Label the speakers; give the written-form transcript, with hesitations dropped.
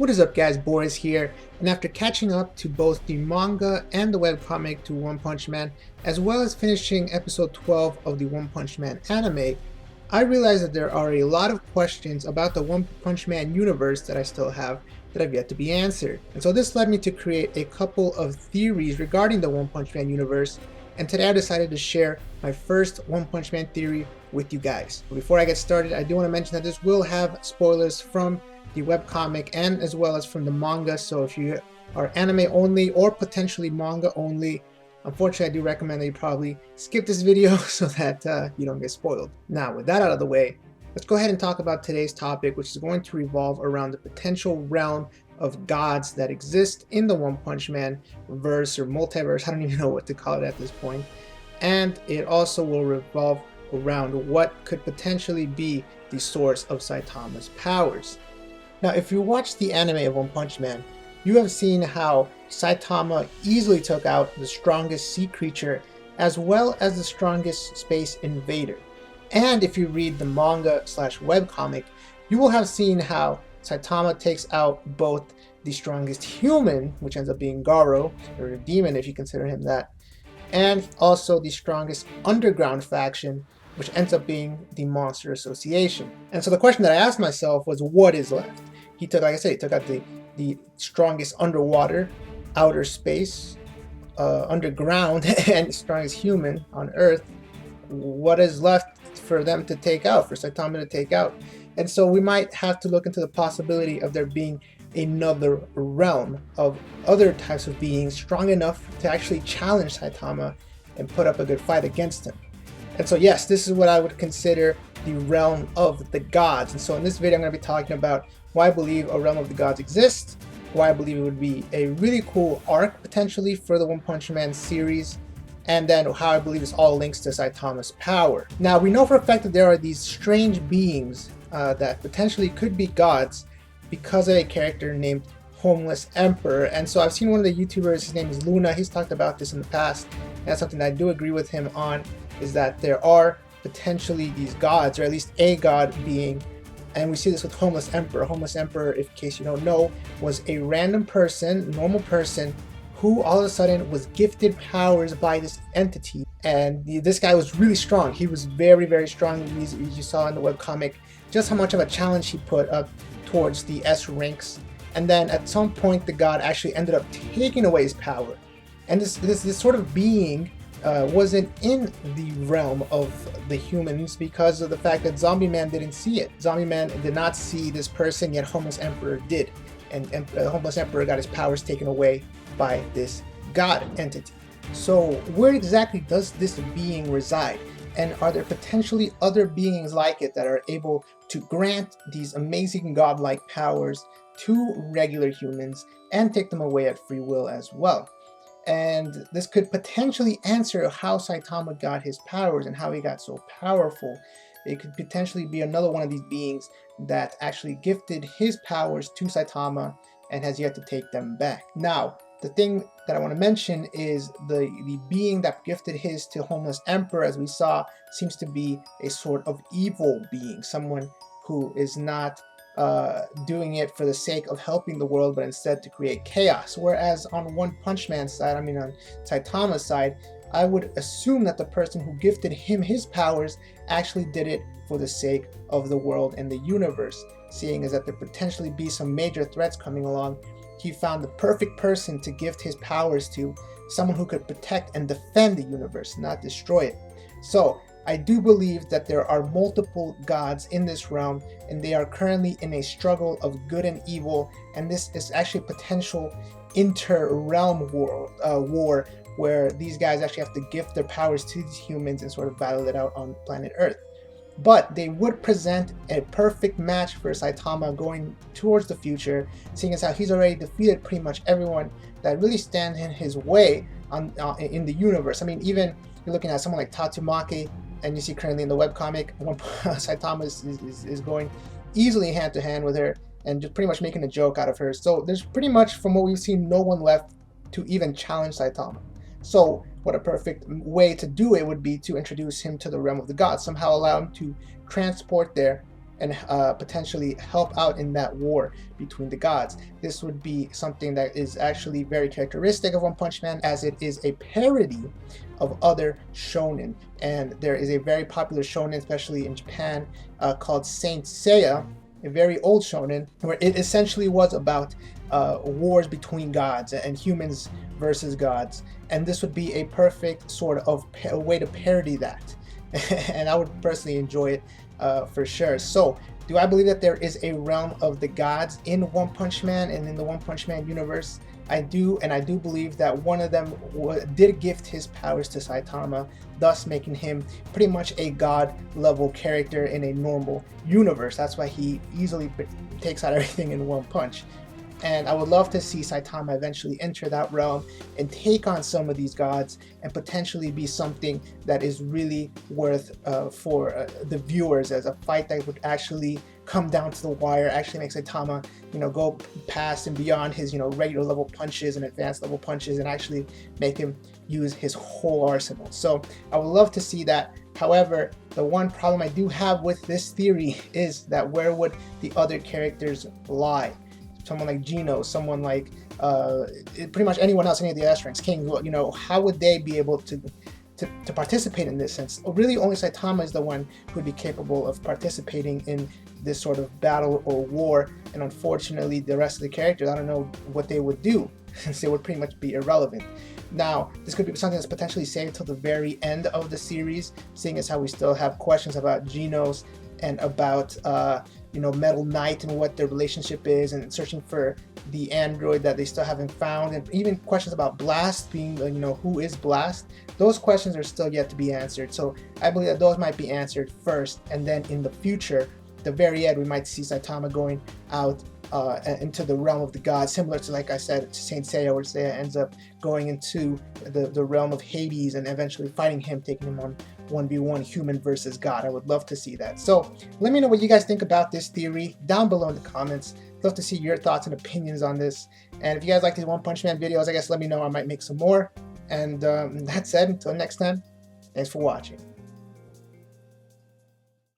Speaker 1: What is up guys, Boris here, and after catching up to both the manga and the webcomic to One Punch Man, as well as finishing episode 12 of the One Punch Man anime, I realized that there are a lot of questions about the One Punch Man universe that I still have that have yet to be answered. And so this led me to create a couple of theories regarding the One Punch Man universe, and today I decided to share my first One Punch Man theory with you guys. But before I get started, I do want to mention that this will have spoilers from the webcomic and as well as from the manga, so if you are anime only or potentially manga only, unfortunately I do recommend that you probably skip this video so that you don't get spoiled. Now with that out of the way, let's go ahead and talk about today's topic, which is going to revolve around the potential realm of gods that exist in the One Punch Man verse or multiverse. I don't even know what to call it at this point. And it also will revolve around what could potentially be the source of Saitama's powers. Now, if you watch the anime of One Punch Man, you have seen how Saitama easily took out the strongest sea creature as well as the strongest space invader. And if you read the manga slash webcomic, you will have seen how Saitama takes out both the strongest human, which ends up being Garo, or a demon if you consider him that, and also the strongest underground faction, which ends up being the Monster Association. And so the question that I asked myself was, what is left? He took, like I said, he took out the strongest underwater, outer space, underground, and strongest human on Earth. What is left for them to take out, for Saitama to take out? And so we might have to look into the possibility of there being another realm of other types of beings strong enough to actually challenge Saitama and put up a good fight against him. And so yes, this is what I would consider the realm of the gods. And so in this video I'm going to be talking about why I believe a realm of the gods exists, why I believe it would be a really cool arc potentially for the One Punch Man series, and then how I believe this all links to Saitama's power. Now we know for a fact that there are these strange beings that potentially could be gods because of a character named Homeless Emperor. And so I've seen one of the YouTubers, his name is Luna, he's talked about this in the past, and that's something that I do agree with him on, is that there are potentially these gods, or at least a god being, and we see this with Homeless Emperor. Homeless Emperor, if in case you don't know, was a random person, normal person, who all of a sudden was gifted powers by this entity. And this guy was really strong. He was very, very strong. As you saw in the webcomic, just how much of a challenge he put up towards the S ranks. And then at some point, the god actually ended up taking away his power. And this sort of being wasn't in the realm of the humans because of the fact that Zombie Man didn't see it. Zombie Man did not see this person, yet Homeless Emperor did. And Homeless Emperor got his powers taken away by this god entity. So where exactly does this being reside? And are there potentially other beings like it that are able to grant these amazing godlike powers to regular humans and take them away at free will as well? And this could potentially answer how Saitama got his powers and how he got so powerful. It could potentially be another one of these beings that actually gifted his powers to Saitama and has yet to take them back. Now, the thing that I want to mention is the being that gifted his to Homeless Emperor, as we saw, seems to be a sort of evil being, someone who is not doing it for the sake of helping the world, but instead to create chaos. Whereas on One Punch Man's side, I mean on Saitama's side, I would assume that the person who gifted him his powers actually did it for the sake of the world and the universe. Seeing as that there potentially be some major threats coming along, he found the perfect person to gift his powers to, someone who could protect and defend the universe, not destroy it. So I do believe that there are multiple gods in this realm, and they are currently in a struggle of good and evil, and this is actually a potential inter-realm war where these guys actually have to gift their powers to these humans and sort of battle it out on planet Earth. But they would present a perfect match for Saitama going towards the future, seeing as how he's already defeated pretty much everyone that really stands in his way in the universe. I mean, even you're looking at someone like Tatsumaki, and you see currently in the webcomic, Saitama is going easily hand to hand with her and just pretty much making a joke out of her. So there's pretty much, from what we've seen, no one left to even challenge Saitama. So what a perfect way to do it would be to introduce him to the realm of the gods, somehow allow him to transport there and potentially help out in that war between the gods. This would be something that is actually very characteristic of One Punch Man, as it is a parody of other shonen. And there is a very popular shonen, especially in Japan, called Saint Seiya, a very old shonen, where it essentially was about wars between gods and humans versus gods. And this would be a perfect sort of way to parody that. And I would personally enjoy it for sure. So, do I believe that there is a realm of the gods in One Punch Man and in the One Punch Man universe? I do, and I do believe that one of them did gift his powers to Saitama, thus making him pretty much a god level character in a normal universe. That's why he easily takes out everything in one punch. And I would love to see Saitama eventually enter that realm and take on some of these gods and potentially be something that is really worth for the viewers, as a fight that would actually come down to the wire, actually make Saitama, go past and beyond his, regular level punches and advanced level punches, and actually make him use his whole arsenal. So I would love to see that. However, the one problem I do have with this theory is that where would the other characters lie? Someone like Gino, someone like pretty much anyone else, any of the S ranks, Kings, how would they be able to participate in this? Since really only Saitama is the one who would be capable of participating in this sort of battle or war, and unfortunately the rest of the characters, I don't know what they would do, since they would pretty much be irrelevant. Now, this could be something that's potentially saved till the very end of the series, seeing as how we still have questions about Genos and about Metal Knight and what their relationship is, and searching for the android that they still haven't found, and even questions about Blast being, who is Blast. Those questions are still yet to be answered. So I believe that those might be answered first, and then in the future, the very end, we might see Saitama going out into the realm of the gods, similar to, like I said, to Saint Seiya, where Seiya ends up going into the realm of Hades and eventually fighting him, taking him on 1v1 human versus god. I would love to see that. So let me know what you guys think about this theory down below in the comments. Love to see your thoughts and opinions on this. And if you guys like these One Punch Man videos, I guess let me know. I might make some more. And that said, until next time, thanks for watching.